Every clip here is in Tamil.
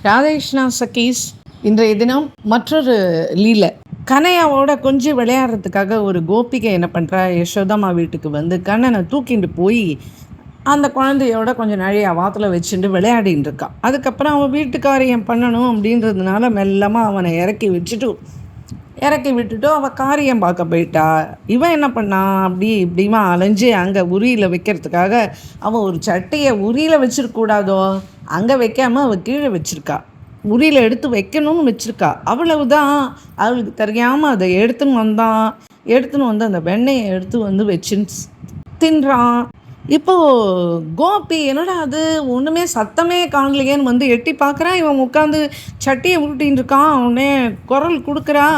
ராதேஷ்னா சக்கீஸ் இன்றைய தினம் மற்றொரு லீலை. கனையாவோட கொஞ்சம் விளையாடுறதுக்காக ஒரு கோபிகை என்ன பண்ணுறா, யசோதாமா வீட்டுக்கு வந்து கண்ணனை தூக்கிட்டு போய் அந்த குழந்தையோட கொஞ்சம் நிறைய வாத்தில் வச்சுட்டு விளையாடின்னு இருக்கான். அதுக்கப்புறம் அவன் வீட்டுக்காரியம் பண்ணணும் அப்படின்றதுனால மெல்லமாக அவனை இறக்கி விட்டுட்டு அவள் காரியம் பார்க்க போயிட்டா. இவன் என்ன பண்ணான், அப்படி இப்படிமா அலைஞ்சு அங்கே உரியில் வைக்கிறதுக்காக அவன் ஒரு சட்டையை உரியில் வச்சிருக்கூடாதோ, அங்கே வைக்காமல் அவள் கீழே வச்சுருக்கா. உரியில் எடுத்து வைக்கணும்னு வச்சுருக்கா. அவ்வளவுதான். அவளுக்கு தெரியாமல் அதை எடுத்துன்னு வந்து அந்த வெண்ணெயை எடுத்து வந்து வச்சுன்னு தின்றான். இப்போது கோபி என்னடா அது ஒன்றுமே சத்தமே காணலையேன்னு வந்து எட்டி பார்க்குறான். இவன் உட்காந்து சட்டியை உருட்டின்னு இருக்கான். அவனே குரல் கொடுக்குறா.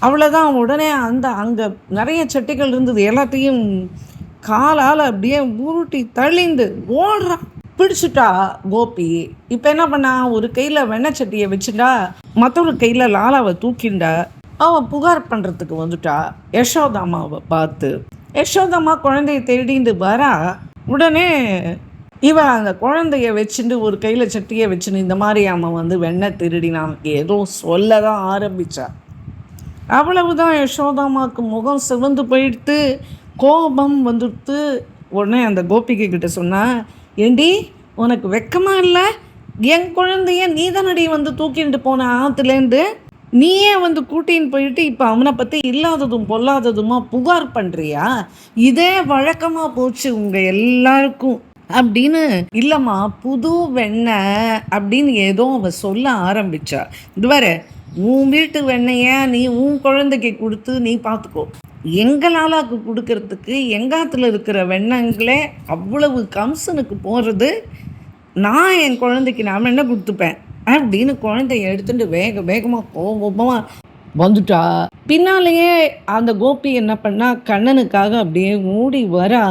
அவ்வளோதான். உடனே அங்கே நிறைய சட்டிகள் இருந்தது. எல்லாத்தையும் காலால் அப்படியே உருட்டி தள்ளிந்து ஓடுறான். பிடிச்சிட்டா கோபி. இப்போ என்ன பண்ணா, ஒரு கையில் வெண்ணெய் சட்டியை வச்சுட்டா, மற்றொரு கையில் லாலாவை தூக்கிண்டா. அவள் புகார் பண்ணுறதுக்கு வந்துட்டா யசோதாமாவை பார்த்து. யசோதாமா குழந்தைய தேடிண்டு வரா. உடனே இவன் அந்த குழந்தைய வச்சுட்டு ஒரு கையில் சட்டியை வச்சுன்னு இந்த மாதிரி அவன் வந்து வெண்ணெய் திருடினான் ஏதோ சொல்ல தான் ஆரம்பித்தா. அவ்வளவுதான். யசோதாமாவுக்கு முகம் சிவந்து போயிடுத்து, கோபம் வந்துடுத்து. உடனே அந்த கோபிகை கிட்ட சொன்னா, ஏண்டி உனக்கு வெக்கமா இல்லை? என் குழந்தைய நீ தானடி வந்து தூக்கிட்டு போன ஆற்றுலேருந்து, நீயே வந்து கூட்டின்னு போயிட்டு இப்போ அவனை பற்றி இல்லாததும் பொல்லாததுமா புகார் பண்ணுறியா? இதே வழக்கமாக போச்சு உங்கள் எல்லாருக்கும் அப்படின்னு. இல்லைம்மா, புது வெண்ணெய் அப்படின்னு ஏதோ அவள் சொல்ல ஆரம்பித்தா. இதுவரை உன் வீட்டு வெண்ணெயை நீ உன் குழந்தைக்கு கொடுத்து நீ பார்த்துக்கோ. எங்களாலாக்கு கொடுக்கறதுக்கு எங்காத்துல இருக்கிற வெண்ணங்களே அவ்வளவு கம்சனுக்கு போகிறது. நான் என் குழந்தைக்கு நான் வெண்ணெய் கொடுத்துப்பேன் அப்படின்னு குழந்தைய எடுத்துட்டு வேகமாக கோபமாக வந்துட்டா. பின்னாலேயே அந்த கோபி என்ன பண்ணா, கண்ணனுக்காக அப்படியே ஓடி வரா.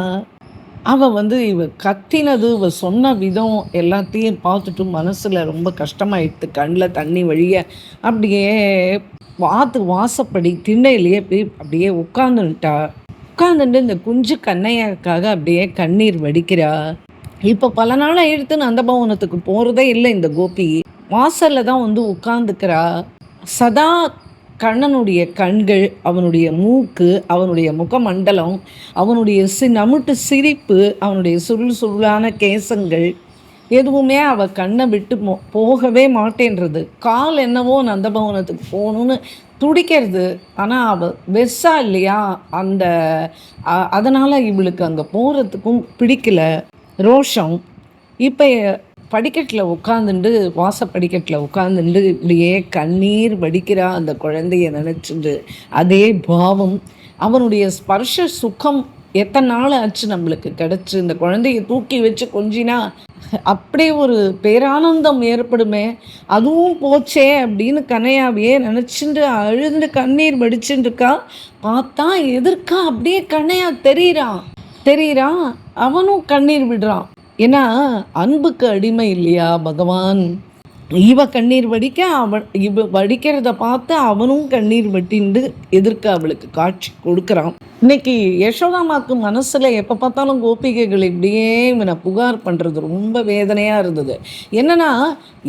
அவள் வந்து இவ கத்தினது, இவ சொன்ன விதம் எல்லாத்தையும் பார்த்துட்டு மனசில் ரொம்ப கஷ்டமாயிடுது. கண்ணில் தண்ணி வழிய அப்படியே வாசப்படி திண்ணையிலேயே போய் அப்படியே உட்காந்துட்டு இந்த குஞ்சு கண்ணையாக்காக அப்படியே கண்ணீர் வடிக்கிறா. இப்போ பல நாளாக எடுத்து நந்தபவனத்துக்கு போகிறதே இல்லை இந்த கோபி. வாசலில் தான் வந்து உட்காந்துக்கிறா. சதா கண்ணனுடைய கண்கள், அவனுடைய மூக்கு, அவனுடைய முகமண்டலம், அவனுடைய நமுட்டு சிரிப்பு, அவனுடைய சுருளான கேசங்கள் எதுவுமே அவள் கண்ணை விட்டு போகவே மாட்டேன்றது. கால் என்னவோ நந்தபவனத்துக்கு போகணுன்னு துடிக்கிறது. ஆனால் அவள் வெஸ்ஸா இல்லையா, அதனால் இவளுக்கு அங்கே போகிறதுக்கும் பிடிக்கல. ரோஷம். இப்போ படிக்கட்டில் உட்காந்துண்டு, வாசப்படிக்கட்டில் உட்காந்துண்டு இப்படியே கண்ணீர் வடிக்கிறா அந்த குழந்தைய நினச்சிண்டு. அதே பாவம். அவனுடைய ஸ்பர்ஷ சுகம் எத்தனை நாள் ஆச்சு நம்மளுக்கு கிடச்சி. இந்த குழந்தைய தூக்கி வச்சு கொஞ்சினா அப்படியே ஒரு பேரானந்தம் ஏற்படுமே, அதுவும் போச்சே அப்படின்னு கனையாவையே நினச்சிட்டு அழுந்து கண்ணீர் வடிச்சுட்டு இருக்கா. பார்த்தா எதிர்க்கா அப்படியே கனையா தெரியிறான். அவனும் கண்ணீர் விடுறான். ஏன்னா அன்புக்கு அடிமை இல்லையா பகவான். இவ கண்ணீர் வடிக்க இவ வடிக்கிறத பார்த்து அவனும் கண்ணீர் வெட்டிண்டு எதிர்க்க அவளுக்கு காட்சி கொடுக்குறான். இன்னைக்கு யசோதாமாக்கு மனசில் எப்போ பார்த்தாலும் கோபிகைகள் இப்படியே இவனை புகார் பண்ணுறது ரொம்ப வேதனையாக இருந்தது. என்னன்னா,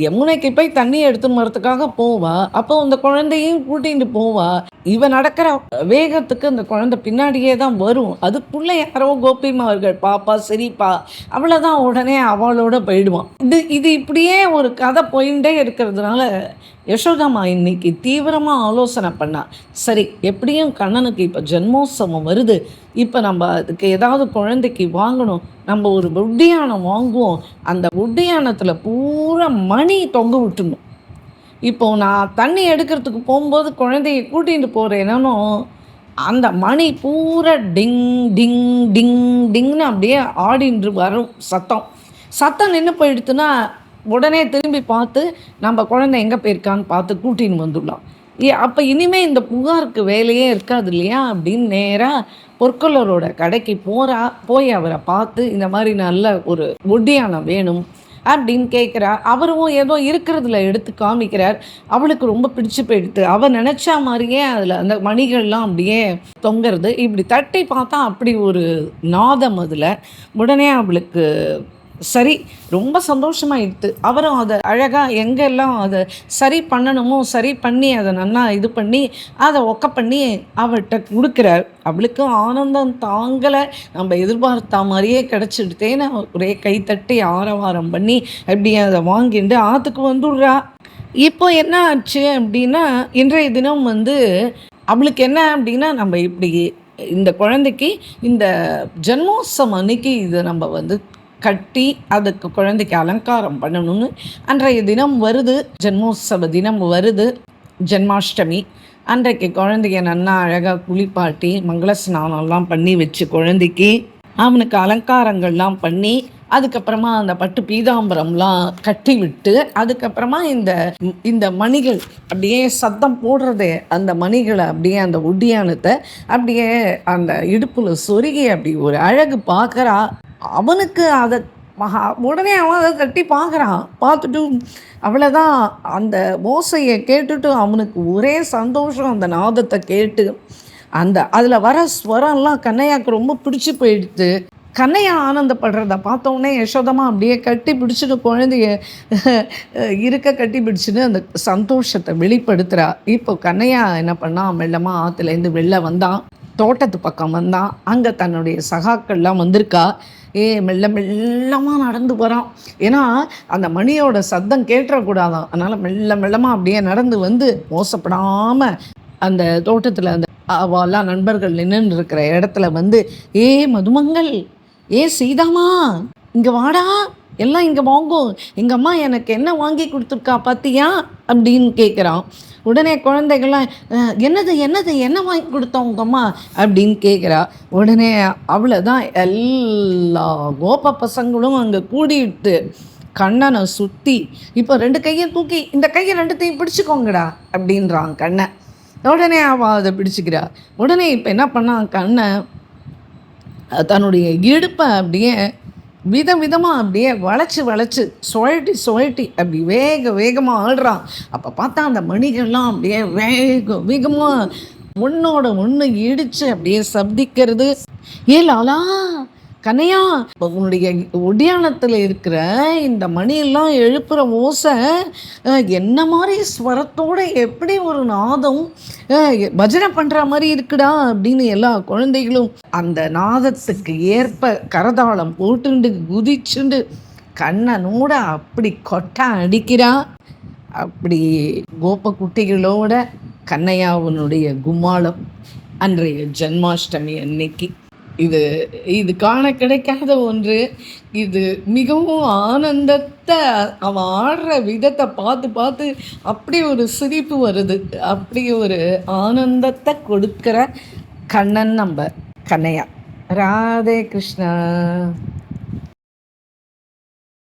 யமுனைக்கு போய் தண்ணி எடுத்துன்னு வரத்துக்காக போவா. அப்போ அந்த குழந்தையும் கூட்டிகிட்டு போவா. இவன் நடக்கிற வேகத்துக்கு அந்த குழந்தை பின்னாடியே தான் வரும். அதுக்குள்ளே யாரோ கோபிமார்கள் பாப்பா சிரிப்பா, அவ்வளோதான். உடனே அவளோட போயிடுவான். இது இப்படியே ஒரு கதை போயிட்டே இருக்கிறதுனால யசோதாமா இன்னைக்கு தீவிரமாக ஆலோசனை பண்ணா. சரி, எப்படியும் கண்ணனுக்கு இப்போ ஜென்மோத்சவம் வருது. இப்போ நம்ம அதுக்கு ஏதாவது குழந்தைக்கு வாங்கணும். நம்ம ஒரு உட்டியானம் வாங்குவோம். அந்த உட்டியானத்தில் பூரா மணி தொங்க விட்டுணும். இப்போது நான் தண்ணி எடுக்கிறதுக்கு போகும்போது குழந்தைய கூட்டிகிட்டு போகிறேனோ, அந்த மணி பூரா டிங் டிங் டிங் டிங்னு அப்படியே ஆடின்று வரும். சத்தம் நின்று போயிடுத்துன்னா உடனே திரும்பி பார்த்து நம்ம குழந்தை எங்கே போயிருக்கான்னு பார்த்து கூட்டின்னு வந்துடலாம். அப்போ இனிமேல் இந்த புகாருக்கு வேலையே இருக்காது இல்லையா அப்படின்னு நேராக பொற்கொள்ளரோட கடைக்கு போய் அவரை பார்த்து இந்த மாதிரி நல்ல ஒரு ஒட்டியானம் வேணும் அப்படின்னு கேட்குறா. அவரும் ஏதோ இருக்கிறதுல எடுத்து காமிக்கிறார். அவளுக்கு ரொம்ப பிடிச்சி போயிடுது. அவள் நினச்சா மாதிரியே அதில் அந்த மணிகள்லாம் அப்படியே தொங்குறது. இப்படி தட்டி பார்த்தா அப்படி ஒரு நாதம் அதில். உடனே அவளுக்கு சரி, ரொம்ப சந்தோஷமாயிடுத்து. அவரும் அதை அழகாக எங்கெல்லாம் அதை சரி பண்ணணுமோ சரி பண்ணி அதை நல்லா இது பண்ணி அதை ஒக்க பண்ணி அவள்கிட்ட கொடுக்குறார். அவளுக்கும் ஆனந்தம் தாங்கலை. நம்ம எதிர்பார்த்தா மாதிரியே கிடச்சிடுத்தேன்னு ஒரே கைத்தட்டி ஆரவாரம் பண்ணி அப்படியே அதை வாங்கிட்டு ஆற்றுக்கு வந்துடுறா. இப்போ என்ன ஆச்சு அப்படின்னா, இன்றைய தினம் அவளுக்கு என்ன அப்படின்னா, நம்ம இப்படி இந்த குழந்தைக்கு இந்த ஜன்மோத்சவம் அன்னைக்கு இதை நம்ம கட்டி அதுக்கு குழந்தைக்கு அலங்காரம் பண்ணணும்னு அன்றைய தினம் வருது. ஜன்மோத்சவ தினம் வருது, ஜென்மாஷ்டமி. அன்றைக்கு குழந்தைய நல்லா அழகாக குளிப்பாட்டி மங்கள ஸ்நானம்லாம் பண்ணி வச்சு குழந்தைக்கு அவனுக்கு அலங்காரங்கள்லாம் பண்ணி அதுக்கப்புறமா அந்த பட்டு பீதாம்பரம்லாம் கட்டி விட்டு அதுக்கப்புறமா இந்த இந்த மணிகள் அப்படியே சத்தம் போடுறதே அந்த மணிகளை அப்படியே அந்த ஒட்டியானத்தை அப்படியே அந்த இடுப்பில் சொருகி அப்படி ஒரு அழகு பார்க்குறா. அவனுக்கு அதை உடனே அவன் அதை தட்டி பார்க்குறான். பார்த்துட்டு அவ்வளோதான், அந்த ஓசையை கேட்டுட்டு அவனுக்கு ஒரே சந்தோஷம். அந்த நாதத்தை கேட்டு அதில் வர ஸ்வரம்லாம் கண்ணையாவுக்கு ரொம்ப பிடிச்சி போயிடுது. கண்ணையா ஆனந்தப்படுறத பார்த்தோன்னே யசோதமா அப்படியே கட்டி பிடிச்சிட்டு குழந்தைய கட்டி பிடிச்சிட்டு அந்த சந்தோஷத்தை வெளிப்படுத்துகிறா. இப்போ கண்ணையா என்ன பண்ணான், மெல்லமாக ஆற்றுலேருந்து வெளில வந்தான், தோட்டத்து பக்கம் வந்தான். அங்கே தன்னுடைய சகாக்கள்லாம் வந்திருக்கா. மெல்ல மெல்லமாக நடந்து போகிறான். ஏன்னா அந்த மணியோட சத்தம் கேட்டுறக்கூடாதான். அதனால் மெல்லமாக அப்படியே நடந்து மோசப்படாமல் அந்த தோட்டத்தில் அந்த அவெல்லாம் நண்பர்கள் நின்று இருக்கிற இடத்துல மதுமங்கள், சீதாமா, இங்கே வாடா, எல்லாம் இங்கே வாங்கும், எங்கள் அம்மா எனக்கு என்ன வாங்கி கொடுத்துருக்கா பார்த்தியா அப்படின்னு கேட்குறான். உடனே குழந்தைகள்லாம் என்னது என்னது என்ன வாங்கி கொடுத்தோம் உங்கள் அம்மா அப்படின்னு கேட்குறா. உடனே அவ்வளோதான், எல்லா கோப பசங்களும் அங்கே கூடிட்டு கண்ணனை சுற்றி இப்போ 2 கையும் தூக்கி இந்த கையை 2த்தையும் பிடிச்சிக்கோங்கடா அப்படின்றான் கண்ணன். உடனே அவள் அதை பிடிச்சிக்கிறா. உடனே இப்போ என்ன பண்ணான், கண்ணை தன்னுடைய இடுப்பை அப்படியே விதமாக அப்படியே வளைச்சி சுழட்டி அப்படி வேகமாக ஆடுறான். அப்போ பார்த்தா அந்த மணிகள்லாம் அப்படியே வேகமாக ஒன்றோட ஒன்று இடித்து அப்படியே சப்திக்கிறது. லாலா, கண்ணையா, உன்னுடைய ஒடியானத்தில் இருக்கிற இந்த மணியெல்லாம் எழுப்புகிற ஓசை என்ன மாதிரி ஸ்வரத்தோடு எப்படி ஒரு நாதம் பஜனை பண்ணுற மாதிரி இருக்குடா அப்படின்னு எல்லா குழந்தைகளும் அந்த நாதத்துக்கு ஏற்ப கரதாளம் போட்டுண்டு குதிச்சுண்டு கண்ணனோட அப்படி கொட்டை அடிக்கிறா. அப்படி கோப குட்டிகளோட கண்ணையாவனுடைய கும்மாளம் அன்றைய ஜன்மாஷ்டமி அன்னைக்கு. இது காண கிடைக்காத ஒன்று. இது மிகவும் ஆனந்தத்தை, அவன் ஆடுற விதத்தை பார்த்து அப்படி ஒரு சிரிப்பு வருது. அப்படி ஒரு ஆனந்தத்தை கொடுக்குற கண்ணன் நம்ம கண்ணையா. ராதே கிருஷ்ணா.